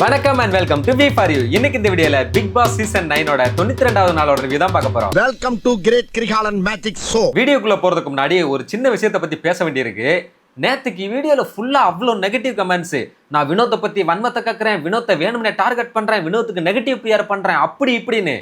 வணக்கம் and welcome to V for you. இன்னைக்கு இந்த வீடியோல பிக் பாஸ் சீசன் 9 92வது நாளோட ரிவ்யூ தான் பார்க்க போறோம். Welcome to great Kirikalan magic show. வீடியோக்குள்ள போறதுக்கு முன்னாடி ஒரு சின்ன விஷயத்தை பத்தி பேச வேண்டியிருக்கு. நேத்துக்கு வீடியோல ஃபுல்லா அவ்வளோ நெகட்டிவ் கமெண்ட்ஸ். நான் வினோத்தை பத்தி வன்மத்தை கக்குறேன், வினோத்தை வேணும்னே டார்கெட் பண்றேன், வினோத்துக்கு நெகட்டிவ் பிஆர் பண்றேன், அப்படி இப்படின்னு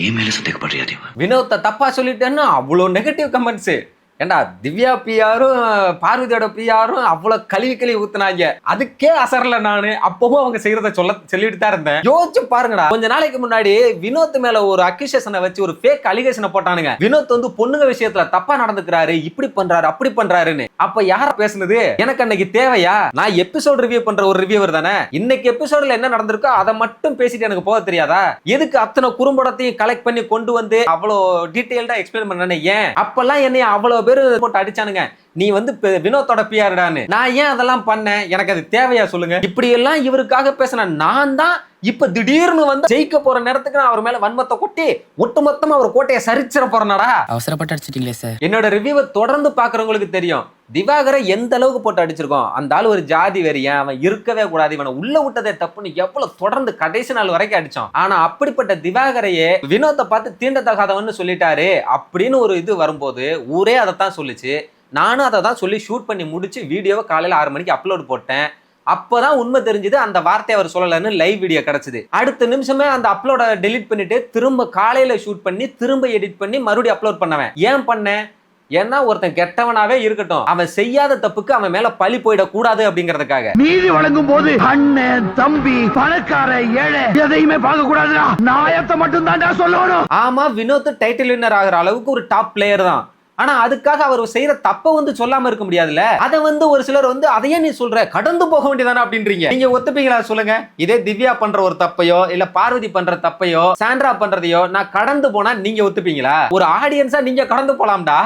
வினோத்தை தப்பா சொல்லிட்டேன்னு அவ்வளோ நெகட்டிவ் கமெண்ட்ஸ். ஏண்டா திவ்யா பிஆரும் பார்வதியோட பிஆரும் அவ்வளவு கழுவி ஊத்துனாங்க. அதுக்கே அசரல நானு. அப்பவும் அவங்க செய்யறத சொல்லிட்டு தான் இருந்தேன். யோசிச்சு பாருங்கடா, கொஞ்ச நாளைக்கு முன்னாடி வினோத் மேல ஒரு அக்யூசேஷனை வச்சு ஒரு ஃபேக் அலிகேஷனை போட்டானுங்க. வினோத் வந்து பொண்ணுங்க விஷயத்துல தப்பா நடந்துக்கிறாரு, இப்படி பண்றாரு அப்படி பண்றாருன்னு. அப்ப யார பேசுனது? எனக்கு அன்னைக்கு தேவையா? நான் எபிசோட் ரிவ்யூ பண்ற ஒரு ரிவ்யூவர் தானே. இன்னைக்கு எபிசோட்ல என்ன நடந்திருக்கோ அதை மட்டும் பேசிட்டு எனக்கு போக தெரியாதா? எதுக்கு அத்தனை குறும்படத்தையும் கலெக்ட் பண்ணி கொண்டு வந்து அவ்வளவு டீடைல்டா எக்ஸ்பிளைன் பண்ணனே? ஏன் அப்பெல்லாம் என்னைய அவ்வளவு பேரு போட்டு அடிச்சானுங்க, நீ வந்து வினோத்தோட பிஆர்டான்னு. நான் ஏன் அதெல்லாம் பண்ணேன்? எனக்கு அது தேவையா சொல்லுங்க? இப்படி எல்லாம் இவருக்காக பேசின நான் தான் இப்ப திடீர்னு வந்து ஜெயிக்க போற நேரத்துக்கு நான் அவர் மேல வன்மத்தை கொட்டி ஒட்டுமொத்தமா அவர் கோட்டையை சரிச்சிட போறேனடா. அவசரப்பட்டு அடிச்சிட்டீங்களே சார். என்னோட ரிவ்யூவை தொடர்ந்து பாக்குறவங்களுக்கு தெரியும் திவாகரை எந்த அளவுக்கு போட்டு அடிச்சிருக்கோம். அந்த ஆள் ஒரு ஜாதி வெறியன், அவன் இருக்கவே கூடாது, இவனை உள்ள விட்டதே தப்புன்னு எவ்வளவு தொடர்ந்து கடைசி நாள் வரைக்கும் அடிச்சோம். ஆனா அப்படிப்பட்ட திவாகரையே வினோத்தை பார்த்து தீண்டத்தகாதவன்னு சொல்லிட்டாரு அப்படின்னு ஒரு இது வரும்போது ஊரே அதைத்தான் சொல்லிச்சு. நானும் அதை தான் சொல்லி ஷூட் பண்ணி முடிச்சு வீடியோவை காலையில 6 மணிக்கு அப்லோட் போட்டேன். அப்பதான் உண்மை தெரிஞ்சது, அந்த வார்த்தையை அவர் சொல்லலன்னு லைவ் வீடியோ கிடைச்சது. அடுத்த நிமிஷமே அந்த அப்லோட டெலிட் பண்ணிட்டு திரும்ப காலையில ஷூட் பண்ணி திரும்ப எடிட் பண்ணி மறுபடியும் அப்லோட் பண்ணவன். ஏன் பண்ணேன்? ஏன்னா ஒருத்தன் கெட்டவனாவே இருக்கட்டும், அவன் செய்யாத தப்புக்கு அவன் மேல பழி போயிடக்கூடாது அப்படிங்கறதுக்காக. நீதி வழங்கும் போது அண்ணன் தம்பி பணக்கார ஏழை எதையுமே பார்க்க கூடாதுடா, நியாயத்தை மட்டும் தான் சொல்லணும். ஆமா, வினோத் டைட்டில் வின்னர் ஆகிற அளவுக்கு ஒரு டாப் பிளேயர் தான். ஆனா அதுக்காக அவர் செய்யற தப்ப வந்து சொல்லாம இருக்க முடியாதுல்ல. அதை வந்து ஒரு சிலர் வந்து அதையே நீ சொல்ற கடந்து போக வேண்டியதானே அப்படின்றீங்க. நீங்க ஒத்துப்பீங்களா சொல்லுங்க? இதே திவ்யா பண்ற ஒரு தப்பையோ இல்ல பார்வதி பண்ற தப்பையோ சாண்ட்ரா பண்றதையோ நான் கடந்து போனா நீங்க ஒத்துப்பீங்களா? ஒரு ஆடியன்ஸா நீங்க கடந்து போலாம்டா.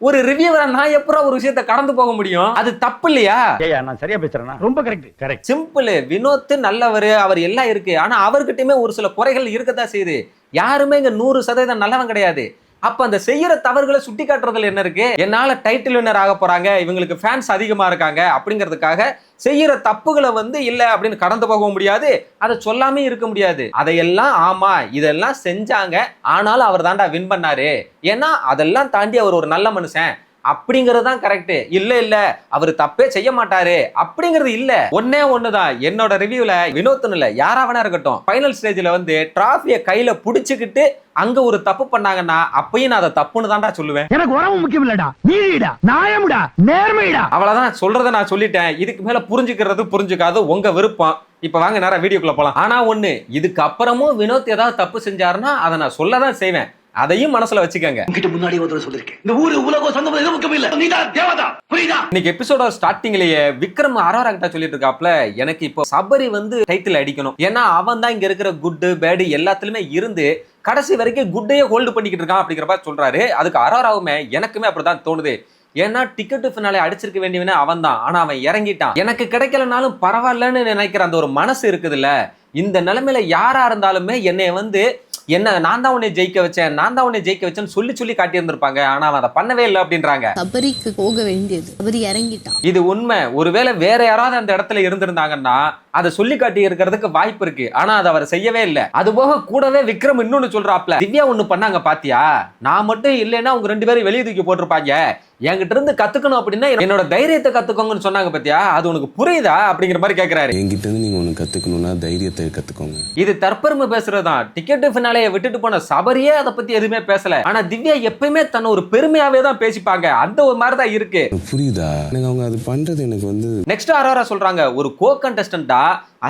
ஒரு ரிவ்யூவரா நான் எப்பறம் ஒரு விஷயத்தை கடந்து போக முடியும்? அது தப்பு இல்லையா? நான் சரியா பேசுறேனா? ரொம்ப கரெக்ட். சிம்பிள். வினோத் நல்லவர், அவர் எல்லாம் இருக்கு. ஆனா அவர்கிட்டயுமே ஒரு சில குறைகள் இருக்கத்தான் செய்யுது. யாருமே இங்க 100% நல்லவன் கிடையாது. அப்ப அந்த செய்யற தவறுகளை சுட்டி காட்டுறதுல என்ன இருக்கு? என்னால டைட்டில் வின்னர் ஆக போறாங்க, இவங்களுக்கு ஃபேன்ஸ் அதிகமா இருக்காங்க அப்படிங்கிறதுக்காக செய்யற தப்புகளை வந்து இல்ல அப்படின்னு கடந்து போக முடியாது, அதை சொல்லாமே இருக்க முடியாது. அதையெல்லாம் ஆமா இதெல்லாம் செஞ்சாங்க, ஆனாலும் அவர் தாண்டா வின் பண்ணாரு, ஏன்னா அதெல்லாம் தாண்டி அவர் ஒரு நல்ல மனுஷன் அப்படிங்கிறது தான் கரெக்ட். இல்ல அவர் தப்பே செய்ய மாட்டாரு அப்படிங்கிறது இல்ல. ஒன்னே ஒண்ணுதான் என்னோட ரிவ்யூல, வினோத்னு இல்ல யாராவனா இருக்கட்டும், ஃபைனல் ஸ்டேஜ்ல வந்து டிராஃபியை கையில புடிச்சுக்கிட்டு அங்க ஒரு தப்பு பண்ணாங்கன்னா அப்பயும் நான் அதை தப்புன்னு தான்டா சொல்லுவேன். எனக்கு உறவு முக்கியம் இல்லடா, நீதிடா, நியாயம்டா, நேர்மைடா. அவ்வளவுதான், சொல்றத நான் சொல்லிட்டேன். இதுக்கு மேல புரிஞ்சுக்காது உங்க விருப்பம். இப்ப வாங்க நேரா வீடியோக்குள்ள போலாம். ஆனா ஒண்ணு, இதுக்கு அப்புறமும் வினோத் ஏதாவது தப்பு செஞ்சாருன்னா அதை நான் சொல்லதான் செய்வேன். அதையும் மனசுல வச்சுக்கங்க. முன்னாடி சொல்லிருக்கேன், இந்த ஊரு உலகம் சொந்தம் எதுவும் முக்கியம் இல்ல, நீதான் தேவதா, புரியுதா? இன்னைக்கு எபிசோட ஸ்டார்டிங்லயே விக்ரம் அரோரா கிட்ட சொல்லிட்டு இருக்காப்ல, எனக்கு இப்போ சபரி வந்து டைட்டில் அடிக்கணும், ஏன்னா அவன் தான் இங்க இருக்கிற குட்டு பேடு எல்லாத்துலயுமே இருந்து கடைசி வரைக்கும் குட்டையே ஹோல்டு பண்ணிக்கிட்டு இருக்கான் அப்படிங்கிறப்ப சொல்றாரு. அதுக்கு அரோராவுமே எனக்குமே அப்படிதான் தோணுது. ஏன்னா டிக்கெட் ஃபினாலே அடிச்சிருக்க வேண்டியவனே அவன் தான், ஆனா அவன் இறங்கிட்டான். எனக்கு கிடைக்கலனாலும் பரவாயில்லன்னு நினைக்கிற அந்த ஒரு மனசு இருக்குதுல்ல, இந்த நிலைமையில யாரா இருந்தாலுமே என்னை வந்து நான் தான் உன்னை ஜெயிக்க வச்சேன்னு சொல்லி காட்டி இருந்திருப்பாங்க. ஆனா அவன் அதை பண்ணவே இல்லை அப்படின்றாங்க. சபரிக்கு போக வேண்டியது, சபரி இறங்கிட்டான். இது உண்மை. ஒருவேளை வேற யாராவது அந்த இடத்துல இருந்திருந்தாங்கன்னா அதை சொல்லி காட்டி இருக்கிறதுக்கு வாய்ப்பு இருக்கு. ஆனா அதை அவர் செய்யவே இல்லை. அது போக கூடவே விக்ரம் இன்னொன்னு சொல்றாப்ல, திவ்யா ஒண்ணு பண்ணாங்க பாத்தியா, நான் மட்டும் இல்லைன்னா அவங்க 2 பேரும் வெளியே தூக்கி போட்டிருப்பாங்க, என்கிட்ட இருந்து கத்துக்கணும் அப்படின்னா என்னோட தைரியத்தை கத்துக்கோங்கன்னு சொன்னாங்க பாத்தியா, அது உனக்கு புரியுதா அப்படிங்கிற மாதிரி கேட்கிறாரு. என்கிட்ட இருந்து நீங்க ஒண்ணு கத்துக்கணும்னா தைரியத்தை கத்துக்கோங்க. இது தற்பெருமை பேசுறதுதான். டிக்கெட் ஃபினாலே விட்டுட்டு போன சபரியே அதை பத்தி எதுவுமே பேசல. ஆனா திவ்யா எப்பயுமே தன்னை ஒரு பெருமையாவே தான் பேசிப்பாங்க. அந்த ஒரு மாதிரி தான் இருக்கு. புரியுதா? எனக்கு அவங்க அது பண்றது எனக்கு வந்து. நெக்ஸ்ட் அரோரா சொல்றாங்க, ஒரு கோ கண்டஸ்டன்டா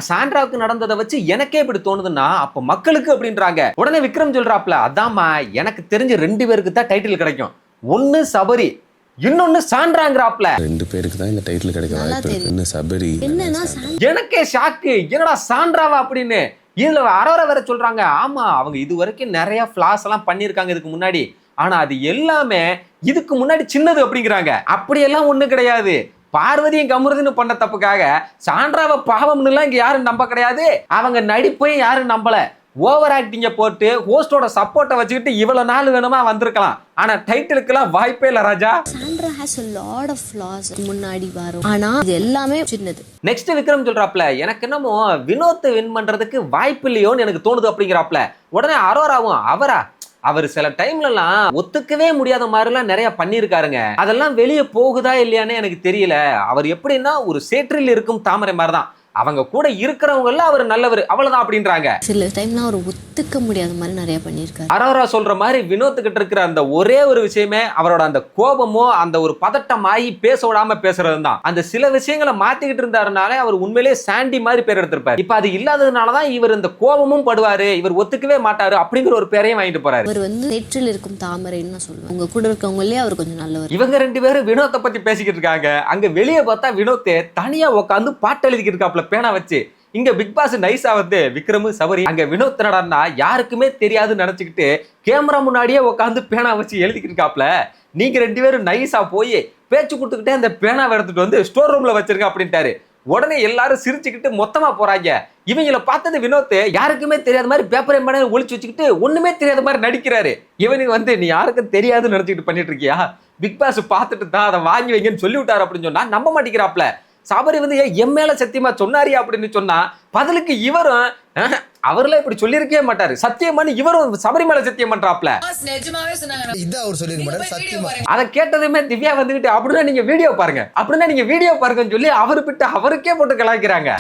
சாண்ட்ராவுக்கு நடந்ததை வச்சு எனக்கே இப்படி தோணுதுன்னா அப்ப மக்களுக்கு அப்படின்றாங்க. உடனே விக்ரம் சொல்றாப்ல, அதாம்மா எனக்கு தெரிஞ்ச 2 பேருக்கு தான் டைட்டில் கிடைக்கும், ஒன்னு சபரி இன்னொன்னு சாண்ட்ராங்கறாப்ல. 2 பேருக்கு தான் இந்த டைட்டில் கிடைக்க வாய்ப்பு இருக்கு. என்ன சபரி? எனக்கே ஷாக்கு, என்னடா சாண்ட்ராவா அப்படின்னு. இதுல அரோரா வேற சொல்றாங்க, ஆமா அவங்க இது வரைக்கும் நிறைய ஃபிளாஸ் எல்லாம் பண்ணிருக்காங்க இதுக்கு முன்னாடி, ஆனா அது எல்லாமே இதுக்கு முன்னாடி சின்னது அப்படிங்கிறாங்க. அப்படியெல்லாம் ஒண்ணு கிடையாது. பார்வதியும் கமுருதின்னு பண்ண தப்புக்காக சாண்ட்ராவை பாவம்னு எல்லாம் இங்க யாரும் நம்ப கிடையாது. அவங்க நடிப்பையும் யாரும் நம்பல. ஓவர் ஆக்டிங்க போட்டு ஹோஸ்டோட சப்போர்ட்டை வச்சுக்கிட்டு இவ்வளவு நாள் வேணுமா வந்திருக்கலாம். ஆனா டைட்டிலுக்குலாம் வாய்ப்பே இல்ல Raja. Sandra has a lot of flaws. முன்னாடி வரும், ஆனா இது எல்லாமே சின்னது. நெக்ஸ்ட் விக்ரம் சொல்றாப்ல, எனக்கு என்னமோ வினோத் வின் பண்றதுக்கு வாய்ப்பு இல்லையோன்னு எனக்கு தோணுது அப்படிங்கிறாப்ல. உடனே அரோராவும் அவர் சில டைம்லலாம் ஒத்துக்கவே முடியாத மாதிரிலாம் நிறைய பண்ணியிருக்காருங்க. அதெல்லாம் வெளியே போகுதா இல்லையான்னு எனக்கு தெரியல. அவர் எப்படின்னா ஒரு சேற்றில் இருக்கும் தாமரை மாதிரி தான். அவங்க கூட இருக்கிறவங்க எல்லாம் அவர் நல்லவர் அவ்வளவுதான் அப்படின்றாங்க. சில டைம்லாம் அவர் ஒத்துக்க முடியாத மாதிரி நிறைய பண்ணியிருக்காரு. அரோரா சொல்ற மாதிரி வினோத் கிட்ட இருக்கிற அந்த ஒரே ஒரு விஷயமே அவரோட அந்த கோபமோ அந்த ஒரு பதட்டம் ஆகி பேச விடாம பேசுறது தான். அந்த சில விஷயங்களை மாத்திக்கிட்டு இருந்தாருனாலே அவர் உண்மையிலேயே சாண்டி மாதிரி பேர் எடுத்திருப்பாரு. இப்ப அது இல்லாததுனாலதான் இவர் இந்த கோபமும் படுவாரு, இவர் ஒத்துக்கவே மாட்டாரு அப்படிங்கிற ஒரு பேரையும் வாங்கிட்டு போறாரு. அவர் சேற்றில் இருக்கும் தாமரைன்னு சொல்லுவாங்க. உங்க கூட இருக்கவங்களே அவர் கொஞ்சம் நல்லவர். இவங்க ரெண்டு பேரும் வினோத்தை பத்தி பேசிக்கிட்டு இருக்காங்க. அங்க வெளியே பார்த்தா வினோத் தனியா உட்காந்து பாட்டு எழுதிக்கிட்டு இருக்காப்ல பேனா வச்சு. இங்க பிக் பாஸ் நைஸா வந்து விக்ரம் சபரி அங்க வினோத் நடனா யாருக்குமே தெரியாதுன்னு நினைச்சுக்கிட்டு கேமரா முன்னாடியே உட்காந்து பேனா வச்சு எழுதிக்கிட்டு இருக்காப்ல. நீங்க ரெண்டு பேரும் நைஸா போய் பேச்சு கொடுத்துக்கிட்டே அந்த பேனாவை எடுத்துட்டு வந்து ஸ்டோர் ரூம்ல வச்சிருக்க அப்படின்ட்டாரு. உடனே எல்லாரும் சிரிச்சுக்கிட்டு மொத்தமா போறாங்க. இவங்களை பார்த்தது வினோத் யாருக்குமே தெரியாத மாதிரி பேப்பரை மேல ஒளிச்சு வச்சுக்கிட்டு ஒண்ணுமே தெரியாத மாதிரி நடிக்கிறாரு. இவனுக்கு வந்து நீ யாருக்கும் தெரியாதுன்னு நினைச்சுக்கிட்டு பண்ணிட்டு இருக்கியா, பிக் பாஸ் பார்த்துட்டு தான் அதை வாங்கி வைங்கன்னு சொல்லி விட்டாரு அப்படின்னு சொன்னா நம்ப மாட்டேங்கிறாப்ல. சபரி வந்து என் மேல சத்தியமா சொன்னாரியா அப்படின்னு சொன்னா பதிலுக்கு இவரும் அவர்லாம் இப்படி சொல்லியிருக்கவே மாட்டாரு. சத்தியமானு இவரும் சபரி மேல சத்தியம் பண்றாப்ல. அதை கேட்டதுமே திவ்யா வந்துகிட்டு அப்படின்னா நீங்க வீடியோ பாருங்கன்னு சொல்லி அவரு பிட்டு அவருக்கே போட்டு கலாய்க்கிறாங்க.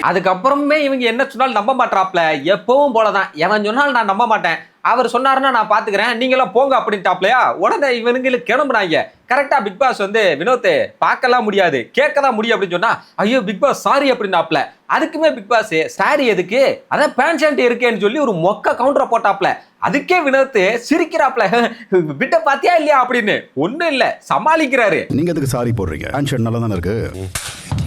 அதுக்கப்புறமே இவங்க என்ன சொன்னாலும் நம்ப மாட்டாப்ல. எப்பவும் போலதான் எவன் சொன்னாலும் நான் நம்ப மாட்டேன், அவர் சொன்னாருன்னா நான் பாத்துக்கிறேன், நீங்களாம் போங்க அப்படின்ட்டாப்லையா. உடனே இவனுங்களுக்கு கிளம்புனாங்க. கரெக்டா பிக் பாஸ் வந்து வினோத் பார்க்கலாம் முடியாது கேட்கதான் முடியும் அப்படின்னு சொன்னா ஐயோ பிக் பாஸ் சாரி அப்படின்னாப்ல. அதுக்குமே பிக் பாஸ் சாரி எதுக்கு, அதான் பேண்ட் ஷர்ட் இருக்கேன்னு சொல்லி ஒரு மொக்க கவுண்டரை போட்டாப்ல. அதுக்கே வினோத் சிரிக்கிறாப்ல, விட்ட பாத்தியா இல்லையா அப்படின்னு. ஒண்ணும் இல்ல சமாளிக்கிறாரு. நீங்க எதுக்கு சாரி போடுறீங்க, பேண்ட் ஷர்ட் நல்லா தானே இருக்கு,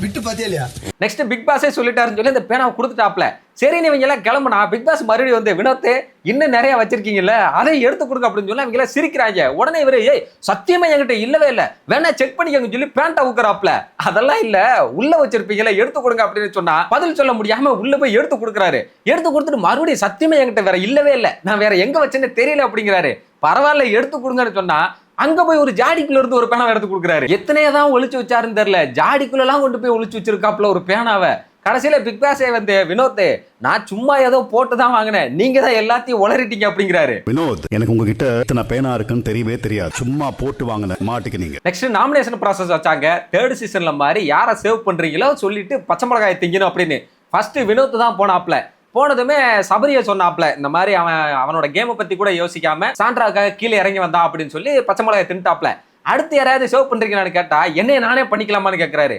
விட்டு பாத்தியா இல்லையா. நெக்ஸ்ட் பிக் பாஸே சொல்லிட்டாருன்னு சொல்லி இந்த பேனாவை கொடுத்துட்டாப்ல. சரி இவங்க எல்லாம் கிளம்புனா பிக் பாஸ் மறுபடியும் வந்து வினோத் இன்னும் நிறைய வச்சிருக்கீங்கல்ல அதை எடுத்து கொடுங்க அப்படின்னு சொல்லி அவங்க எல்லாம் சிரிக்கிறாங்க. உடனே இவரு சத்தியமா என்கிட்ட இல்லவே இல்ல, வேணா செக் பண்ணிக்கங்க சொல்லி பேண்டா ஊக்குறாப்ல. அதெல்லாம் இல்ல உள்ள வச்சிருப்பீங்களா எடுத்து கொடுங்க அப்படின்னு சொன்னா பதில் சொல்ல முடியாம உள்ள போய் எடுத்து கொடுக்குறாரு. எடுத்து கொடுத்துட்டு மறுபடியும் சத்தியமா என்கிட்ட வேற இல்லவே இல்ல, நான் வேற எங்க வச்சேன்னு தெரியல அப்படிங்கிறாரு. பரவாயில்ல எடுத்து கொடுங்கன்னு சொன்னா அங்க போய் ஒரு ஜாடிக்குள்ள இருந்து ஒரு பேனாவை எடுத்து கொடுக்குறாரு. எத்தனையதான் ஒளிச்சு வச்சாருன்னு தெரியல, ஜாடிக்குள்ள எல்லாம் கொண்டு போய் ஒளிச்சு வச்சிருக்காப்ல ஒரு பேனாவை. கடைசியில பிக் பாஸே வந்து வினோத் நான் சும்மா ஏதோ போட்டுதான் வாங்கினேன், நீங்க தான் எல்லாத்தையும் உளறிட்டீங்க அப்படிங்கிறாரு. வினோத் எனக்கு உங்ககிட்ட எத்தனை பேனா இருக்குன்னு தெரியவே தெரியாது, சும்மா போட்டு வாங்கின மாட்டிக்கினீங்க. நெக்ஸ்ட் நாமினேஷன் ப்ராசஸ் வச்சாங்க. தேர்ட் சீசன்ல மாதிரி யாரை சேவ் பண்றீங்களோ சொல்லிட்டு பச்சை மிளகாய் திங்கணும் அப்படின்னு. ஃபர்ஸ்ட் வினோத் தான் போனாப்ல. போனதுமே சபரிய சொன்னாப்ல இந்த மாதிரி அவனோட கேமை பத்தி கூட யோசிக்காம சாண்ட்ராக்காக கீழே இறங்கி வந்தான் அப்படின்னு சொல்லி பச்சை மிளகாய் தின்ட்டாப்ல. அடுத்து யாராவது சேவ் பண்றீங்களான்னு கேட்டா என்னைய நானே பண்ணிக்கலாமான்னு கேட்கிறாரு.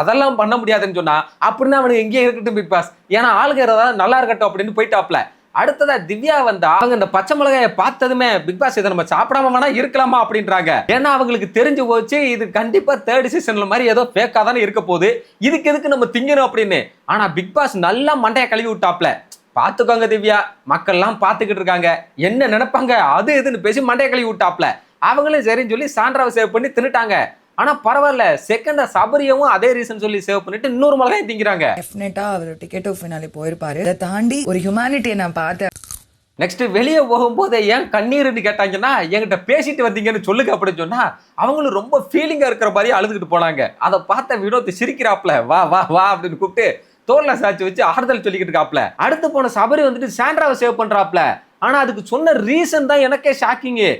அதெல்லாம் பண்ண முடியாதுன்னு சொன்னா அப்படின்னா அவனுக்கு எங்கேயே இருக்கட்டும் பிக் பாஸ், ஏன்னா ஆளுங்க ஏதாவது நல்லா இருக்கட்டும் அப்படின்னு போயிட்டாப்ல. அடுத்ததா திவ்யா வந்தா அவங்க இந்த பச்சை மிளகாயை பார்த்ததுமே பிக் பாஸ் இதை நம்ம சாப்பிடாம வேணா இருக்கலாமா அப்படின்றாங்க. ஏன்னா அவங்களுக்கு தெரிஞ்சு போச்சு இது கண்டிப்பா தேர்ட் சீசன்ல மாதிரி ஏதோ பேக்கா தானே இருக்க போகுது, இதுக்கு எதுக்கு நம்ம திங்கணும் அப்படின்னு. ஆனா பிக் பாஸ் நல்லா மண்டையை கழுவி விட்டாப்ல. பாத்துக்கோங்க திவ்யா, மக்கள் எல்லாம் பாத்துக்கிட்டு இருக்காங்க, என்ன நினைப்பாங்க அது எதுன்னு பேசி மண்டையை கழுவி விட்டாப்ல. அவங்களும் சரின்னு சொல்லி சாண்ட்ராவை சேவ் பண்ணி தின்னுட்டாங்க. ஆனா பரவாயில்ல, செகண்டா சபரியவும் அதே ரீசன் சொல்லி சேவ் பண்ணிட்டு இன்னொரு மிளகாய் திங்கிறாங்க. டெஃபினட்டா அவர் டிக்கெட் ஆஃப் ஃபினாலே போயிருப்பாரு. இதை தாண்டி ஒரு ஹியூமனிட்டியை நான் பார்த்தேன். நெக்ஸ்ட் வெளியே போகும்போது ஏன் கண்ணீர்னு கேட்டாங்கன்னா என்கிட்ட பேசிட்டு வந்தீங்கன்னு சொல்லுங்க அப்படின்னு சொன்னா அவங்களும் ரொம்ப ஃபீலிங்கா இருக்கிற மாதிரி அழுதுகிட்டு போனாங்க. அதை பார்த்த வினோத் சிரிக்கிறாப்ல, வா வா வா அப்படின்னு கூப்பிட்டு தோல்ல சாட்சி வச்சு ஆறுதல் சொல்லிக்கிட்டு இருக்காப்ல. அடுத்து போன சபரி வந்துட்டு சாண்ட்ராவை சேவ் பண்றாப்ல. ஆனா அதுக்கு சொன்ன ரீசன் தான் எனக்கே ஷாக்கிங்கு.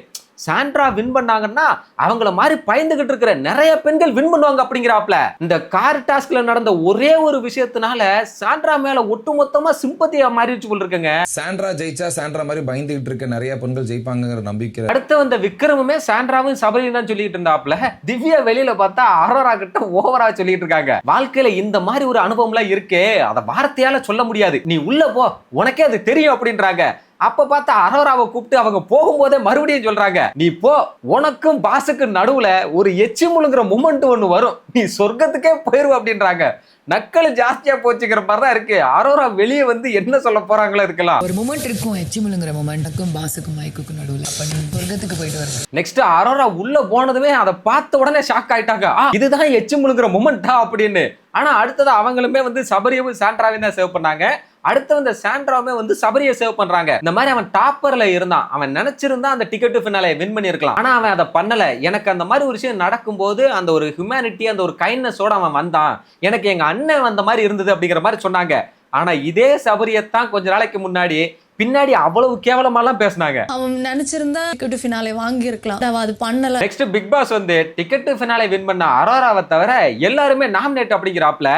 சாண்ட்ரா வின் பண்ணாங்கன்னா அவங்கள மாதிரி பயந்துகிட்டு இருக்கிற நிறைய பெண்கள் வின் பண்ணுவாங்க அப்படிங்கிறாப்ல. இந்த கார் டாஸ்க்ல நடந்த ஒரே ஒரு விஷயத்தினால சாண்ட்ரா மேல ஒட்டுமொத்தமா சிம்பத்தியா மாறிச்சு போல இருக்குங்க. சாண்ட்ரா ஜெயிச்சா சாண்ட்ரா மாதிரி பயந்துகிட்டு இருக்க நிறைய பெண்கள் ஜெயிப்பாங்கிற நம்பிக்கை. அடுத்து வந்த விக்ரமுமே சாண்ட்ராவும் சபரியும் தான் சொல்லிட்டு இருந்தாப்ல. திவ்யா வெளியில பார்த்தா அரோரா கிட்ட ஓவரா சொல்லிட்டு இருக்காங்க. வாழ்க்கையில இந்த மாதிரி ஒரு அனுபவம் எல்லாம் இருக்கே, அதை வார்த்தையால சொல்ல முடியாது, நீ உள்ள போ உனக்கே அது தெரியும் அப்படின்றாங்க. அப்ப பார்த்தா அரோராவை கூப்பிட்டு அவங்க போகும்போதே மறுபடியும் சொல்றாங்க, நீ போ, உனக்கும் பாசுக்கும் நடுவுல ஒரு எச்சி முழுங்குற மொமெண்ட் ஒண்ணு வரும், நீ சொர்க்கத்துக்கே போயிருவ அப்படின்றாங்க. நக்கல் ஜாஸ்தியா போச்சுக்கிற மாதிரிதான் இருக்கு. அரோரா வெளியே வந்து என்ன சொல்ல போறாங்களோ இருக்கலாம். ஒரு மொமெண்ட் இருக்கும், எச்சி முழுங்குற மொமெண்ட்டுக்கும் பாசுக்கும் மைக்குக்கும் நடுவுல, அப்ப நீ சொர்க்கத்துக்கு போயிட்டு வர. நெக்ஸ்ட் அரோரா உள்ள போனதுமே அதை பார்த்த உடனே ஷாக் ஆயிட்டாங்க, இதுதான் எச்சி முழுங்குற மொமெண்டா அப்படின்னு. ஆனா அடுத்தது அவங்களுமே வந்து சபரியவும் சாண்ட்ராவையும் தான் சேவ் பண்ணாங்க. அடுத்து வந்து சாண்ட்ராவுமே வந்து சபரியை சேவ் பண்றாங்க. இந்த மாதிரி அவன் டாப்பர்ல இருந்தான், அவன் நினைச்சிருந்தா அந்த டிக்கெட் டு ஃபினாலே வின் பண்ணிருக்கலாம். ஆனா அவன் அதை பண்ணல. எனக்கு அந்த மாதிரி ஒரு விஷயம் நடக்கும்போது அந்த ஒரு ஹியூமனிட்டி, அந்த ஒரு கைண்ட்னஸோட அவன் வந்தான். எனக்கு எங்க அண்ணன் வந்த மாதிரி இருந்தது அப்படிங்கிற மாதிரி சொன்னாங்க. ஆனா இதே சபரியத்தான் கொஞ்ச நாளைக்கு முன்னாடி பின்னாடி அவ்வளவு கேவலமாலாம் பேசினாங்க. அவன் நினைச்சிருந்தா டிக்கெட் டு ஃபினாலே வாங்கி இருக்கலாம், அவன் அது பண்ணல. நெக்ஸ்ட் பிக் பாஸ் வந்து டிக்கெட் டு ஃபினாலே வின் பண்ண அரோராவை தவிர எல்லாருமே நாமினேட் அப்படிங்கிறாப்ல.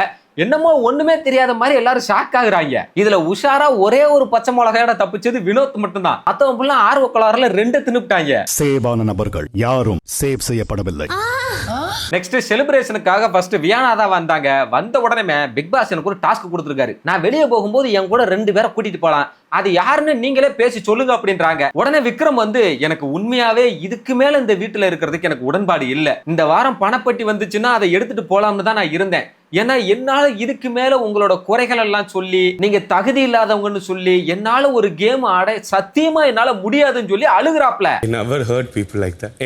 என்னமோ ஒண்ணுமே தெரியாத மாதிரி எல்லாரும் ஷாக் ஆகுறாங்க. இதுல உஷாரா ஒரே ஒரு பச்சை மிளகாயோட தப்பிச்சது வினோத் மட்டும்தான். மத்தவங்க ஃபுல்லா ஆர்வ கோளாறுல 2 தின்னுட்டாங்க. சேவான நபர்கள் யாரும் சேவ் செய்யப்படவில்லை. நெக்ஸ்ட் செலிப்ரேஷனுக்காக ஃபர்ஸ்ட் வியானா தான் வந்தாங்க. வந்த உடனே பிக் பாஸ் எனக்கு ஒரு டாஸ்க் கொடுத்துருக்காரு. நான் வெளியே போகும்போது என் கூட 2 பேரை கூட்டிட்டு போலாம், அது யாருன்னு நீங்களே பேசி சொல்லுங்க அப்படின்றாங்க. உடனே விக்ரம் வந்து எனக்கு உண்மையாவே இதுக்கு மேல இந்த வீட்டுல இருக்கிறதுக்கு எனக்கு உடன்பாடு இல்ல. இந்த வாரம் பணப்பட்டி வந்துச்சுன்னா அதை எடுத்துட்டு போலாம்னு தான் நான் இருந்தேன். ஏன்னா என்னால இதுக்கு மேல உங்களோட குறைகள் எல்லாம் சொல்லி நீங்க தகுதி இல்லாதவங்கன்னு சொல்லி என்னால ஒரு கேம் ஆட சத்தியமா என்னால முடியாதுன்னு சொல்லி அழுகுறாப்ல.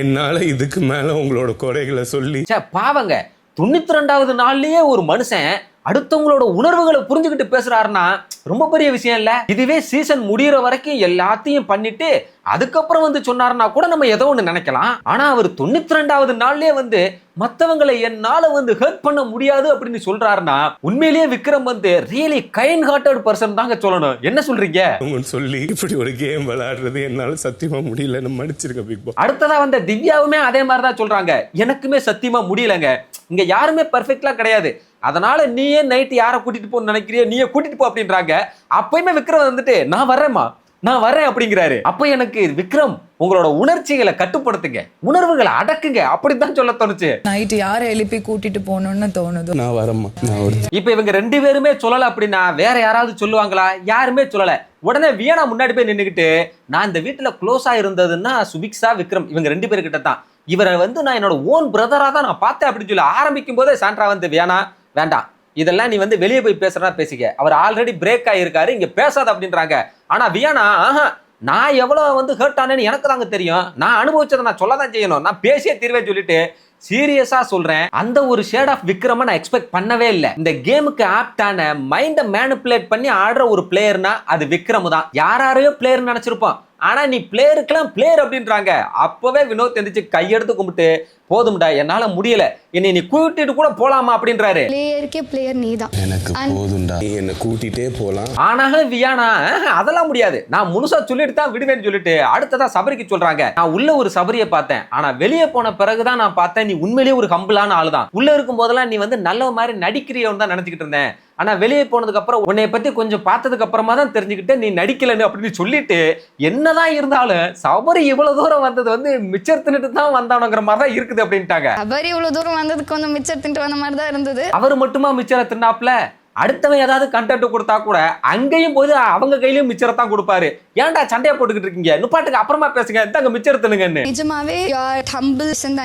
என்னால இதுக்கு மேல உங்களோட குறைகளை சொல்லி பாவங்க 92வது நாள்லயே ஒரு மனுஷன் அடுத்தவங்களோட உணர்வுகளை புரிஞ்சுக்கிட்டு பேசுறாருன்னா ரொம்ப பெரிய விஷயம் இல்ல. இதுவே சீசன் முடியற வரைக்கும் எல்லாத்தையும் பண்ணிட்டு அதுக்கப்புறம் வந்து சொன்னாருன்னா கூட நம்ம ஏதோ ஒண்ணு நினைக்கலாம். ஆனா அவர் 92வது நாள்லயே வந்து மத்தவங்களை என்னால வந்து ஹர்ட் பண்ண முடியாது அப்படின்னு சொல்றாருன்னா உண்மையிலேயே விக்ரம் வந்து ரியலி கைண்ட் ஹார்ட்டட் பர்சன் தாங்க சொல்லணும். என்ன சொல்றீங்க? சொல்லி இப்படி ஒரு கேம் விளையாடுறது என்னால சத்தியமா முடியலன்னு மன்னிச்சிருங்க பிக் பாஸ். அடுத்ததா வந்த திவ்யாவுமே அதே மாதிரிதான் சொல்றாங்க. எனக்குமே சத்தியமா முடியலங்க, இங்க யாருமே பெர்ஃபெக்ட்லா கிடையாது, அதனால நீயே நைட் யாரை கூட்டிட்டு போன்னு நினைக்கிறியோ நீயே கூட்டிட்டு போ அப்படின்றாங்க. அப்பயுமே விக்ரம் வந்துட்டு நான் வரேன் அப்படிங்கிறாரு. அப்ப எனக்கு விக்ரம் உங்களோட உணர்ச்சிகளை கட்டுப்படுத்துங்க, உணர்வுகளை அடக்குங்க அப்படித்தான் சொல்ல தோணுச்சு. நைட் யாரை எழுப்பி கூட்டிட்டு போகணும்னு தோணுது. நான் வரேம்மா. இப்ப இவங்க 2 பேருமே சொல்லல அப்படின்னா வேற யாராவது சொல்லுவாங்களா? யாருமே சொல்லல. உடனே வியானா முன்னாடி போய் நின்னுக்கிட்டு நான் இந்த வீட்டுல க்ளோஸா இருந்ததுன்னா சுபிக்ஷா விக்ரம் இவங்க 2 பேர்கிட்ட தான், இவரை வந்து நான் என்னோட ஓன் பிரதரா தான் நான் பார்த்தேன் அப்படின்னு சொல்லி ஆரம்பிக்கும் போதே சாண்ட்ரா வந்து வியானா வேண்டாம், இதெல்லாம் நீ வந்து வெளியே போய் பேசுறா பேசிக்க, அவர் ஆல்ரெடி பிரேக் ஆகியிருக்காரு, இங்க பேசாத அப்படின்றாங்க. ஆனா வியானா நான் எவ்வளவு வந்து ஹர்ட் ஆனேன்னு எனக்கு தாங்க தெரியும், நான் அனுபவிச்சதை நான் சொல்லதான் செய்யணும், நான் பேசியே தீர்வேன்னு சொல்லிட்டு சீரியஸா சொல்றேன். அந்த ஒரு ஷேட் ஆஃப் விக்ரம நான் எக்ஸ்பெக்ட் பண்ணவே இல்லை. இந்த கேமுக்கு ஆப்டான மைண்ட மேனிபுலேட் பண்ணி ஆடுற ஒரு பிளேயர்னா அது விக்ரம் தான். யாரையோ பிளேயர் நினைச்சிருப்போம், ஆனா நீ பிளேயருக்கெல்லாம் பிளேயர் அப்படின்றாங்க. அப்பவே வினோத் எந்திரிச்சு கையெடுத்து கும்பிட்டு போதும்டா என்னால முடியல, என்னை நீ கூட்டிட்டு கூட போலாமா அப்படின்றாரு. பிளேயருக்கே பிளேயர் நீதான், எனக்கு போதும்டா, என்ன கூட்டிட்டே போலாம். ஆனாலும் வியானா அதெல்லாம் முடியாது, நான் முழுசா சொல்லிட்டு தான் விடுவேன்னு சொல்லிட்டு அடுத்ததா சபரிக்கு சொல்றாங்க. நான் உள்ள ஒரு சபரியை பார்த்தேன், ஆனா வெளியே போன பிறகுதான் நான் பார்த்தேன் நீ உண்மையிலேயே ஒரு ஹம்பிளான ஆளு தான். உள்ள இருக்கும் போதெல்லாம் நீ வந்து நல்ல மாதிரி நடிக்கிறியோன்னு தான் நினைச்சுக்கிட்டு இருந்தேன், ஆனா வெளியே போனதுக்கு அப்புறம் உன்னை பத்தி கொஞ்சம் பார்த்ததுக்கு அப்புறமா தான் தெரிஞ்சுக்கிட்டேன் நீ நடிக்கலன்னு அப்படின்னு சொல்லிட்டு என்னதான் இருந்தாலும் சபரி இவ்வளவு தூரம் வந்தது வந்து மிச்சர் தின்னுட்டு தான் வந்தானுங்கிற மாதிரி தான் இருக்குது அப்படின்ட்டாங்க. சபரி இவ்வளவு தூரம் வந்ததுக்கு கொஞ்சம் மிச்சர் தின்ட்டு வந்த மாதிரி தான் இருந்தது. அவர் மட்டுமா மிச்சரை தின்னாப்ல? அடுத்தவன் ஏதாவது கண்டென்ட் கொடுத்தா கூட அங்கேயும் போது அவங்க கையிலயும் மிச்சரத்தான் கொடுப்பாரு. ஏன்டா சண்டையா போட்டுக்கிட்டு இருக்கீங்க, நுப்பாட்டுக்கு அப்புறமா பேசுங்க, இந்தாங்க மிச்சர் தின்னுங்கன்னு. நிஜமாவே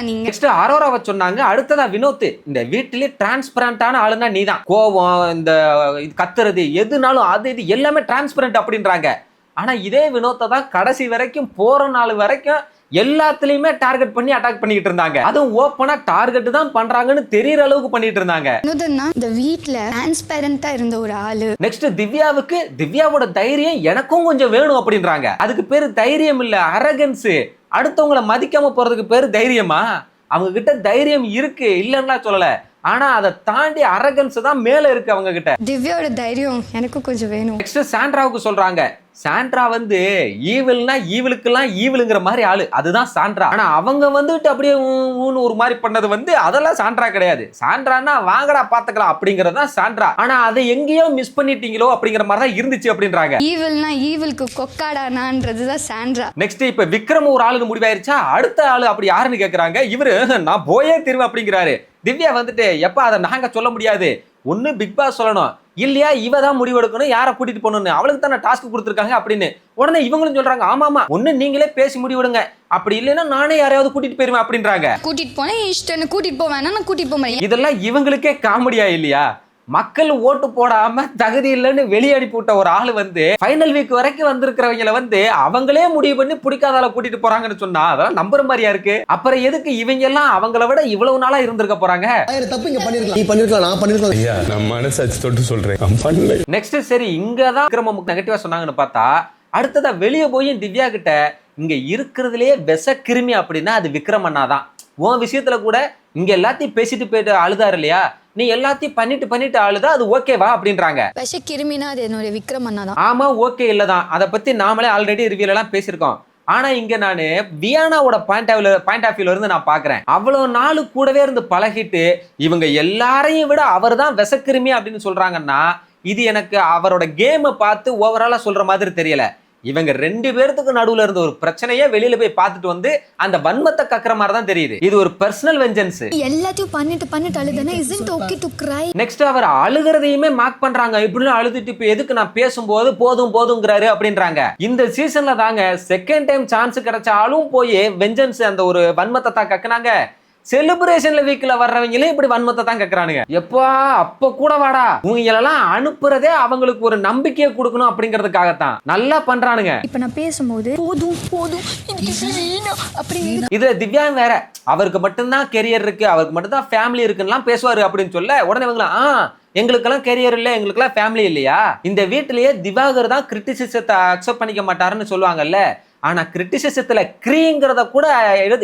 நீங்க. நெக்ஸ்ட் அரோராவை சொன்னாங்க. அடுத்ததா வினோத் இந்த வீட்டிலே டிரான்ஸ்பரண்டான ஆளுனா நீதான், கோவம் இந்த கத்துறது எதுனாலும் அது இது எல்லாமே டிரான்ஸ்பரண்ட் அப்படின்றாங்க. ஆனா இதே வினோத்தை தான் கடைசி வரைக்கும் போற நாள் வரைக்கும் எல்லாத்துலயுமே டார்கெட் பண்ணி அட்டாக் பண்ணிட்டு இருந்தாங்க. அதுவும் ஓப்பனா டார்கெட் தான் பண்றாங்கன்னு தெரியற அளவுக்கு பண்ணிட்டு இருந்தாங்க. இந்த வீட்ல டிரான்ஸ்பரண்டா இருந்த ஒரு ஆளு. நெக்ஸ்ட் திவ்யாவுக்கு திவ்யாவோட தைரியம் எனக்கும் கொஞ்சம் வேணும் அப்படின்றாங்க. அதுக்கு பேரு தைரியம் இல்ல, அரகன்ஸ். அடுத்தவங்களை மதிக்காம போறதுக்கு பேரு தைரியமா? அவங்க கிட்ட தைரியம் இருக்கு, இல்லன்னா சொல்லல, ஆனா அதை தாண்டி அரகன்ஸ் தான் மேல இருக்கு அவங்க கிட்ட. திவ்யாவோட தைரியம் எனக்கு கொஞ்சம் வேணும். நெக்ஸ்ட் சாண்ட்ராவுக்கு சொல்றாங்க. சாண்ட்ரா வந்து ஈவில்னா ஈவிலுக்கெல்லாம் ஈவிலுங்கிற மாதிரி ஆளு, அதுதான் சாண்ட்ரா. ஆனா அவங்க வந்துட்டு அப்படியே ஒரு மாதிரி பண்ணது வந்து அதெல்லாம் சாண்ட்ரா கிடையாது. சாண்ட்ரானா வாங்கடா பாத்துக்கலாம் அப்படிங்கறது தான் சாண்ட்ரா. ஆனா அதை எங்கேயோ மிஸ் பண்ணிட்டீங்களோ அப்படிங்கிற மாதிரி தான் இருந்துச்சு அப்படின்றாங்க. ஈவில்னா ஈவிலுக்கு கொக்காடானான்றதுதான் சாண்ட்ரா. நெக்ஸ்ட் இப்ப விக்ரம் ஒரு ஆளுக்கு முடிவாயிருச்சா, அடுத்த ஆளு அப்படி யாருன்னு கேக்குறாங்க. இவரு நான் போயே தீர்வேன் அப்படிங்கிறாரு. திவ்யா வந்துட்டு எப்ப அதை நாங்க சொல்ல முடியாது, ஒண்ணு பிக் பாஸ் சொல்லணும், இல்லையா இவ தான் முடிவெடுக்கணும் யாரை கூட்டிட்டு போகணும்னு, அவளுக்கு தான் டாஸ்க் கொடுத்துருக்காங்க அப்படின்னு. உடனே இவங்களும் சொல்றாங்க ஆமா ஒண்ணு நீங்களே பேசி முடிவெடுங்க, அப்படி இல்லைன்னா நானே யாரையாவது கூட்டிட்டு போயிருவேன் அப்படின்றாங்க. கூட்டிட்டு போனேன் இஷ்டம், கூட்டிட்டு போவேன் நான் கூட்டிட்டு போவேன். இதெல்லாம் இவங்களுக்கே காமெடியா இல்லையா? மக்கள் ஓட்டு போடாம தகுதி இல்லைன்னு வெளியே அனுப்பி விட்ட ஒரு ஆளு வந்து ஃபைனல் வீக் வரைக்கும் வந்திருக்கிறவங்களை வந்து அவங்களே முடிவு பண்ணி பிடிக்காதால கூட்டிட்டு போறாங்கன்னு சொன்னா அதெல்லாம் நம்புற மாதிரியா இருக்கு. அப்புறம் எதுக்கு இவங்க எல்லாம் அவங்கள விட இவ்வளவு நாளா இருந்திருக்க போறாங்க? தப்பு இங்க பண்ணிருக்கலாம், நீ பண்ணிருக்கலாம், நான் பண்ணிருக்கலாம். ஐயா நான் மனசாட்சி தொட்டு சொல்றேன், நான் பண்ணல. நெக்ஸ்ட் சரி இங்கதான் விக்ரம நெகட்டிவா சொன்னாங்கன்னு பார்த்தா அடுத்ததா வெளியே போய் திவ்யா கிட்ட இங்க இருக்கிறதுலயே விஷ கிருமி அப்படின்னா அது விக்ரமண்ணா தான். உன் விஷயத்துல கூட இங்க எல்லாத்தையும் பேசிட்டு போயிட்டு அழுதாரு இல்லையா, நீ எல்லாத்தையும் பண்ணிட்டு அழுதா அது ஓகேவா அப்படின்றாங்க. விஷ கிருமினா அது என்னோட விக்ரம் அண்ணா தான். ஆமா ஓகே இல்லதான், அதை பத்தி நாமளே ஆல்ரெடி ரிவ்யூல எல்லாம் பேசியிருக்கோம். ஆனா இங்க நானு வியானாவோட பாயிண்ட் ஆஃப் வியூல இருந்து நான் பாக்குறேன். அவ்வளவு நாள் கூடவே இருந்து பழகிட்டு இவங்க எல்லாரையும் விட அவர் தான் விஷக்கிருமி அப்படின்னு சொல்றாங்கன்னா இது எனக்கு அவரோட கேமை பார்த்து ஓவராலா சொல்ற மாதிரி தெரியல. இவங்க 2 பேருக்கு நடுவுல இருந்த ஒரு பிரச்சனையே வெளியில போய் பார்த்துட்டு வந்து அந்த வன்மத்தை கக்குற மாதிரி தான் தெரியுது. இது ஒரு பர்சனல் வெஞ்சன்ஸ். எல்லாத்தையும் பண்ணிட்டு அழுதுனா isn't okay to cry. Next அவர் அழுகிறதையுமே மார்க் பண்றாங்க. இப்படின்னு அழுதுட்டு இப்ப எதுக்கு நான் பேசும்போது போதுங்கிறாரு அப்படின்றாங்க. இந்த சீசன்ல தாங்க செகண்ட் டைம் சான்ஸ் கிடைச்சாலும் போய் வெஞ்சன்ஸ் அந்த ஒரு வன்மத்தை தான் கக்குனாங்க. செலிப்ரேஷன்ல வீக்ல வர்றவங்களே இப்படி வன்மத்தை தான் கேக்குறானுங்க. எப்பா அப்ப கூட வாடா, இவங்களெல்லாம் அனுப்புறதே அவங்களுக்கு ஒரு நம்பிக்கையை கொடுக்கணும் அப்படிங்கிறதுக்காகத்தான். நல்லா பண்றானுங்க. இப்ப நான் பேசும்போது போதும் இதுல திவ்யா வேற, அவருக்கு மட்டும்தான் கெரியர் இருக்கு, அவருக்கு மட்டும்தான் ஃபேமிலி இருக்குன்னு பேசுவாரு அப்படின்னு சொல்ல உடனே இவங்களா எங்களுக்கெல்லாம் கெரியர் இல்ல, எங்களுக்கெல்லாம் ஃபேமிலி இல்லையா? இந்த வீட்டிலேயே திவாகர் தான் கிரிட்டிசிசத்தை அக்செப்ட் பண்ணிக்க மாட்டாருன்னு சொல்லுவாங்கல்ல. ஆனா கிரிட்டிசிசத்துல கிரீங்கிறத கூட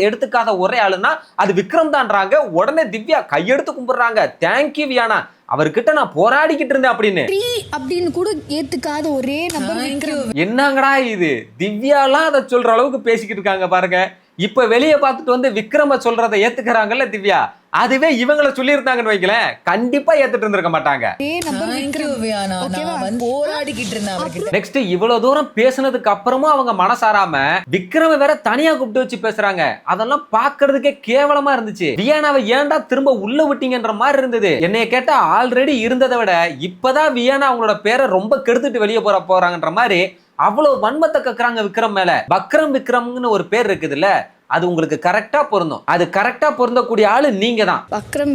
எடுத்துக்காத ஒரே ஆளுன்னா அது விக்ரம் தான்றாங்க. உடனே திவ்யா கையெடுத்து கும்பிடுறாங்க, தேங்க்யூ வியானா, அவர்கிட்ட நான் போராடிக்கிட்டு இருந்தேன் அப்படின்னு கூட ஏத்துக்காத ஒரே நபர் விக்ரம். என்னங்கடா இது, திவ்யாலாம் அதை சொல்ற அளவுக்கு பேசிக்கிட்டு இருக்காங்க பாருங்க. இப்ப வெளியே பார்த்துட்டு வந்து விக்ரம சொல்றதை ஏத்துக்கிறாங்கல்ல திவ்யா, அதுவே இவங்களை சொல்லி இருந்தாங்கன்னு வைக்கல கண்டிப்பா ஏத்துட்டு இருந்திருக்க மாட்டாங்க. நெக்ஸ்ட் இவ்வளவு தூரம் பேசினதுக்கு அப்புறமும் அவங்க மனசாராம விக்ரம வேற தனியா கூப்பிட்டு வச்சு பேசுறாங்க. அதெல்லாம் பாக்குறதுக்கே கேவலமா இருந்துச்சு. வியானாவை ஏன்டா திரும்ப உள்ள விட்டீங்கன்ற மாதிரி இருந்தது. என்னைய கேட்டா ஆல்ரெடி இருந்ததை விட இப்பதான் வியானா அவங்களோட பேரை ரொம்ப கெடுத்துட்டு வெளியே போறாங்கன்ற மாதிரி அவ்வளவு வன்மத்தை கக்குறாங்க விக்ரம் மேல. விக்ரம்னு ஒரு பேர் இருக்குதுல்ல, அது உங்களுக்கு கரெக்டா பொருந்தும். அது கரெக்டா பொருந்தக்கூடிய ஆளு நீங்க தான்.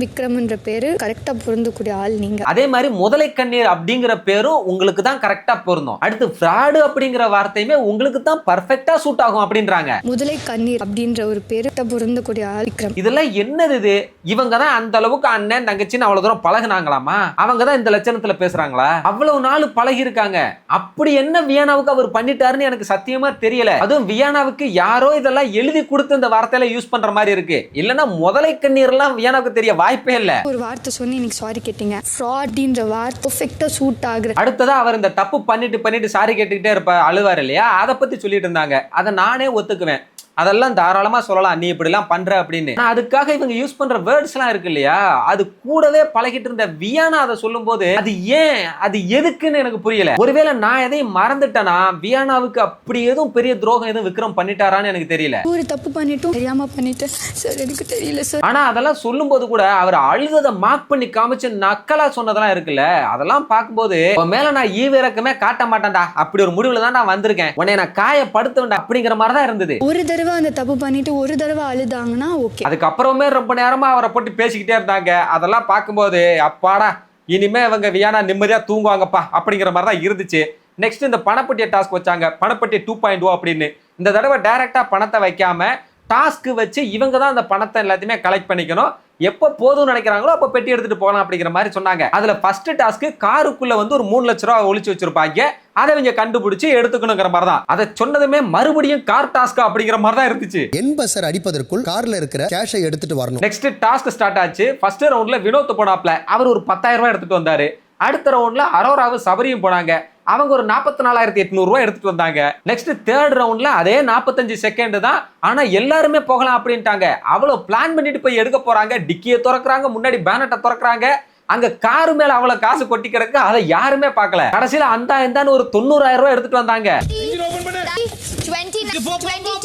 விக்ரம்ன்ற பேரு கரெக்டா பொருந்தக்கூடிய ஆள் நீங்க. அதே மாதிரி முதலை கண்ணீர் அப்படிங்கிற பேரும் உங்களுக்கு தான் கரெக்டா பொருந்தும். அடுத்து ஃப்ராடு அப்படிங்கிற வார்த்தையுமே உங்களுக்கு தான் பர்ஃபெக்ட்டா சூட் ஆகும் அப்படின்றாங்க. முதலை கண்ணீர் அப்படின்ற ஒரு பேரு பொருந்தக்கூடிய ஆள் விக்ரம். இதெல்லாம் என்னது இது? இவங்க தான் அந்த அளவுக்கு அண்ணன் தங்கச்சின்னு அவ்வளவு தூரம் பழகுனாங்களாமா? அவங்க தான் இந்த லட்சணத்துல பேசுறாங்களா? அவ்வளவு நாள் பழகி இருக்காங்க. அப்படி என்ன வியானாவுக்கு அவர் பண்ணிட்டாருன்னு எனக்கு சத்தியமா தெரியல. அதுவும் வியானாவுக்கு யாரோ இதெல்லாம் எழுதி இந்த வார்த்தையில யூஸ் பண்ற மாதிரி இருக்கு. இல்லனா முதலை கண்ணீர் எல்லாம் வியானாவுக்கு தெரிய வாய்ப்பே இல்ல. ஒரு வார்த்தை சொன்னி நீங்க சாரி கேட்டீங்க, ஃப்ராட்ன்ற வார்த்தை பெர்ஃபெக்ட்டா சூட் ஆகுது. அடுத்ததா அவர் இந்த தப்பு பண்ணிட்டு சாரி கேட்டுக்கிட்டே இருப்ப அழுவார் இல்லையா, அதை பத்தி சொல்லிட்டு இருந்தாங்க. அதை நானே ஒத்துக்குவேன், அதெல்லாம் தாராளமா சொல்லலாம், நீ இப்படி எல்லாம் பண்ற அப்படின்னு. அதுக்காக இவங்க யூஸ் பண்ற வேர்ட்ஸ் எல்லாம் இருக்கு இல்லையா, அது கூடவே பழகிட்டு இருந்த வியானா அதை சொல்லும் போது அது ஏன், அது எதுக்குன்னு எனக்கு புரியல. ஒருவேளை நான் எதையும் மறந்துட்டேனா, வியானாவுக்கு அப்படி எதுவும் பெரிய துரோகம் எதுவும் விக்ரம் பண்ணிட்டாரான்னு எனக்கு தெரியல. ஒரு தப்பு பண்ணிட்டோம், தெரியாம பண்ணிட்டேன் சார், எனக்கு தெரியல சார். ஆனா அதெல்லாம் சொல்லும் போது கூட அவர் அழுததை மார்க் பண்ணி காமிச்சு நக்கலா சொன்னதெல்லாம் இருக்குல்ல, அதெல்லாம் பார்க்கும்போது மேல நான் ஈவிரக்கமே காட்ட மாட்டேன்டா, அப்படி ஒரு முடிவுல தான் நான் வந்திருக்கேன், உன்னை நான் காயப்படுத்த வேண்டாம் அப்படிங்கிற மாதிரி தான் இருந்தது. ஒரு தடவை அந்த தப்பு பண்ணிட்டு ஒரு தடவை அழுதாங்கன்னா ஓகே. அதுக்கப்புறமே ரொம்ப நேரமா அவரை போட்டு பேசிக்கிட்டே இருந்தாங்க. அதெல்லாம் பார்க்கும்போது அப்பாடா, இனிமே இவங்க வியானா நிம்மதியா தூங்குவாங்கப்பா அப்படிங்கிற மாதிரி தான் இருந்துச்சு. நெக்ஸ்ட் இந்த பணப்பட்டிய டாஸ்க் வச்சாங்க, பணப்பட்டி 2.0 அப்படின்னு. இந்த தடவை டைரக்டா பணத்தை வைக்காம டாஸ்க் வச்சு இவங்க தான் அந்த பணத்தை எல்லாத்தையுமே கலெக்ட் பண்ணிக்கணும். எப்போ போதும்னு நினைக்கிறாங்களோ அப்போ பெட்டி எடுத்துட்டு போகலாம் அப்படிங்கிற மாதிரி சொன்னாங்க. அதுல ஃபர்ஸ்ட் டாஸ்க் காருக்குள்ள வந்து ஒரு 3 லட்சம் ரூபாய் ஒளிச்சு வச்சிருப்பாங்க, அதை இவங்க கண்டுபிடிச்சு எடுத்துக்கணுங்கிற மாதிரி தான். அதை சொன்னதுமே மறுபடியும் கார் டாஸ்க் அப்படிங்கிற மாதிரி தான் இருந்துச்சு. என்பசர் அடிப்பதற்குள் கார்ல இருக்கிற கேஷை எடுத்துட்டு வரணும். நெக்ஸ்ட் டாஸ்க் ஸ்டார்ட் ஆச்சு. ஃபர்ஸ்ட் ரவுண்ட்ல வினோத் போனாப்ல, அவர் ஒரு 10,000 ரூபாய் எடுத்துட்டு வந்தாரு. அடுத்த ரவுண்ட்ல அரோராவும் சபரியும் போனாங்க, அவங்க ஒரு 44,800 ரூபாய் எடுத்துட்டு வந்தாங்க. நெக்ஸ்ட் தேர்ட் ரவுண்ட்ல அதே 45 செகண்ட் தான், ஆனா எல்லாருமே போகலாம் அப்படின்ட்டாங்க. அவ்வளவு பிளான் பண்ணிட்டு போய் எடுக்க போறாங்க. டிக்கியை திறக்கிறாங்க, முன்னாடி பேனட்டை திறக்கிறாங்க. அங்க காரு மேல அவ்வளவு காசு கொட்டி கிடக்கு, அதை யாருமே பார்க்கல. கடைசியில அந்த ஒரு 90,000 ரூபாய் எடுத்துட்டு வந்தாங்க.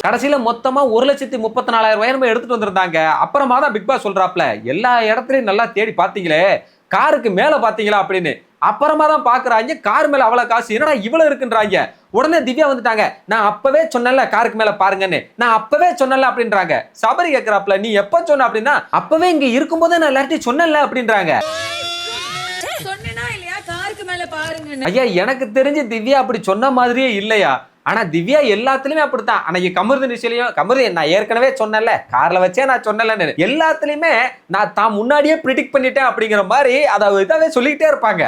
கடைசியில மொத்தமா 1,34,000 ரூபாய் எடுத்துட்டு வந்திருந்தாங்க. அப்புறமா தான் பிக் பாஸ் சொல்றாப்ல, எல்லா இடத்துலயும் நல்லா தேடி பாத்தீங்களே, காருக்கு மேல பாத்தீங்களா அப்படின்னு. அப்புறமா தான் பாக்குறாங்க கார் மேல அவ்வளவு காசு, என்னடா இவ்வளவு இருக்குன்றாங்க. உடனே திவ்யா வந்துட்டாங்க, நான் அப்பவே சொன்னேன்ல காருக்கு மேல பாருங்கன்னு, நான் அப்பவே சொன்னேன்ல அப்படின்றாங்க. சபரி கேக்குறாப்ல, நீ எப்ப சொன்ன அப்படின்னா, அப்பவே இங்க இருக்கும்போதே நான் எல்லார்ட்டையும் சொன்னேன்ல அப்படின்றாங்க. ஐயா எனக்கு தெரிஞ்சு திவ்யா அப்படி சொன்ன மாதிரியே இல்லையா. ஆனா திவ்யா எல்லாத்துலயுமே அப்படித்தான். அன்னைக்கு கமருதன் விஷயம் கமருதன் நான் ஏற்கனவே சொன்னேன்ல, கார்ல வச்சே நான் சொன்னேன்னு எல்லாத்துலயுமே நான் தான் முன்னாடியே பிரிடிக்ட் பண்ணிட்டேன் அப்படிங்கிற மாதிரி அதை இதாவே சொல்லிக்கிட்டே இருப்பாங்க.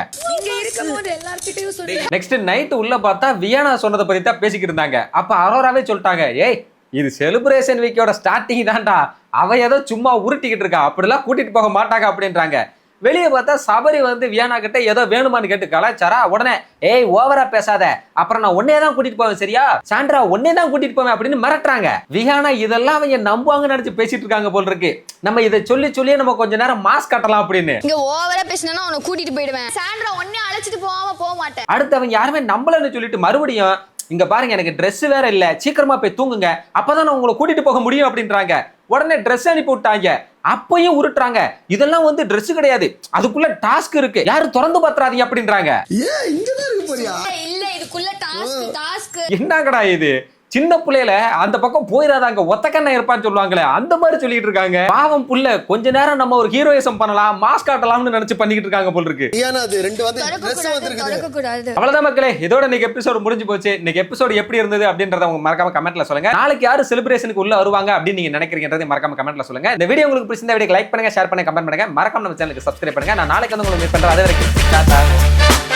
நெக்ஸ்ட் நைட் உள்ள பார்த்தா வியானா சொன்னதை பத்தி தான் பேசிக்கிட்டு இருந்தாங்க. அப்ப அரோராவே சொல்லிட்டாங்க, ஏய் இது செலிப்ரேஷன் வீக்கோட ஸ்டார்டிங் தான்டா, அவ ஏதோ சும்மா உருட்டிக்கிட்டு இருக்கா, அப்படிலாம் கூட்டிட்டு போக மாட்டாங்க அப்படின்றாங்க. வெளியே பார்த்தா சபரி வந்து வியானா கிட்ட ஏதோ வேணுமான்னு கேட்டு கலாச்சாரா. உடனே ஏய் ஓவரா பேசாத, அப்புறம் நான் ஒன்னே தான் கூட்டிட்டு போவேன் சரியா, சாண்ட்ரா ஒன்னே தான் கூட்டிட்டு போவேன் அப்படின்னு மிரட்டுறாங்க. வியானா இதெல்லாம் அவங்க நம்புவாங்கன்னு நினைச்சு பேசிட்டு இருக்காங்க போல இருக்கு. நம்ம இதை சொல்லி சொல்லியே நம்ம கொஞ்ச நேரம் மாஸ்க் கட்டலாம் அப்படின்னு. இங்க ஓவரா பேசினா உன்னை கூட்டிட்டு போயிடுவேன், சாண்ட்ரா ஒன்னே அழைச்சிட்டு போக மாட்டேன். அடுத்து அவங்க யாருமே நம்பலன்னு சொல்லிட்டு மறுபடியும் இங்க பாருங்க எனக்கு ட்ரெஸ் வேற இல்ல, சீக்கிரமா போய் தூங்குங்க, அப்பதான் நான் உங்களை கூட்டிட்டு போக முடியும் அப்படின்றாங்க. உடனே ட்ரெஸ் அனுப்பி விட்டாங்க. அப்பயும் உருட்டுறாங்க, இதெல்லாம் வந்து ட்ரெஸ் கிடையாது, அதுக்குள்ள டாஸ்க் இருக்கு, யாரும் திறந்து பாத்துறாதீங்க அப்படின்றாங்க. இல்ல இதுக்குள்ள டாஸ்க் என்னங்கடா இது, சின்ன பிள்ளையில அந்த பக்கம் போயிடாதாங்க ஒத்தக்கண்ணா இருப்பான்னு சொல்லுவாங்களே அந்த மாதிரி சொல்லிட்டு இருக்காங்க. பாவம் புள்ள கொஞ்ச நேரம் நம்ம ஒரு ஹீரோயிசம் பண்ணலாம், மாஸ்க் காட்டலாம்னு நினைச்சு பண்ணிக்கிட்டு இருக்காங்க போல இருக்கு. அவ்வளவுதான் மக்களே, இதோட இன்னைக்கு எபிசோடு முடிஞ்சு போச்சு. இன்னைக்கு எபிசோடு எப்படி இருந்தது அப்படின்றத உங்க மறக்காம கமெண்ட்ல சொல்லுங்க. நாளைக்கு யாரு செலிப்ரேஷனுக்கு உள்ள வருவாங்க அப்படின்னு நீங்க நினைக்கிறீங்கன்றதை மறக்காம கமெண்ட்ல சொல்லுங்க. இந்த வீடியோ உங்களுக்கு பிடிச்சிருந்தா வீடியோ லைக் பண்ணுங்க, ஷேர் பண்ணுங்க, கமெண்ட் பண்ணுங்க, மறக்காம நம்ம சேனலுக்கு சப்ஸ்கிரைப் பண்ணுங்க. நான் நாளைக்கு வந்து உங்களுக்கு மீட் பண்றேன். அது வரைக்கும்